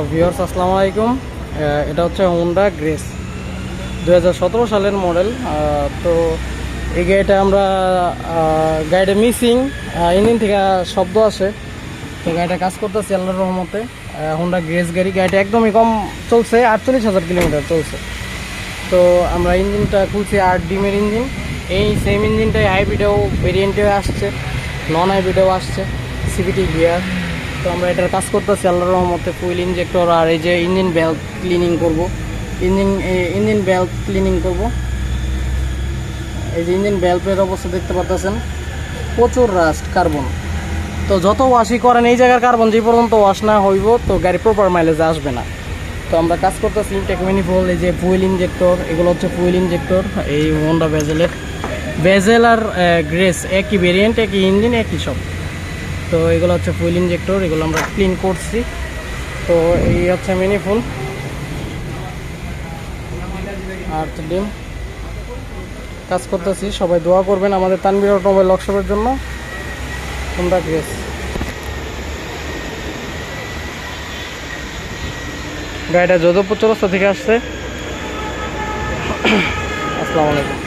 Viewers আসসালামু আলাইকুম। এটা হচ্ছে হোন্ডা গ্রেস 2017 সালের মডেল। তো এই গাড়িটা আমরা গাড়িটা মিসিং, ইঞ্জিন থেকে শব্দ আসে। তো গাড়িটা কাজ করতেছি আল্লাহর রহমতে। হোন্ডা গ্রেস গাড়িটা একদমই কম চলছে, 48,000 কিলোমিটার চলছে। তো আমরা ইঞ্জিনটা খুলছি 8 ডিমের ইঞ্জিন। এই সেম ইঞ্জিনটাই হাইব্রিডেও ভেরিয়েন্টেও আসছে, নন হাইব্রিডেও আসছে, সিভিটি গিয়ার। তো আমরা এটার কাজ করতেছি আল্লাহর রহমতে। ফুয়েল ইনজেক্টর আর এই যে ইঞ্জিন বেল্ট ক্লিনিং করব, ইঞ্জিন বেল্ট ক্লিনিং করব। এই যে ইঞ্জিন বেল্টের অবস্থা দেখতে পাচ্ছেন, প্রচুর রাস্ট কার্বন। তো যত ওয়াশই করেন এই জায়গার কার্বন যে পর্যন্ত ওয়াশ না হইব তো গাড়ি প্রপার মাইলেজে আসবে না। তো আমরা কাজ করতেছি ইনটেক ম্যানিফোল্ড, এই যে ফুয়েল ইনজেক্টর, এগুলো হচ্ছে ফুয়েল ইনজেক্টর। এই হোন্ডা বেজেল আর গ্রেস একই ভেরিয়েন্ট, একই ইঞ্জিন, একই সব। তো এগুলো হচ্ছে ফুয়েল ইনজেক্টর, এগুলো আমরা ক্লিন করছি। তো এই হচ্ছে ম্যানিফোল্ড আর ডিম। কাজ করতেছি, সবাই দোয়া করবেন আমাদের তানভীর অটোমোবাইল ওয়ার্কশপের জন্য। হোন্ডা গ্রেস গাড়িটা যোধপুর চৌরাস্তা থেকে আসছে। আসসালামু আলাইকুম।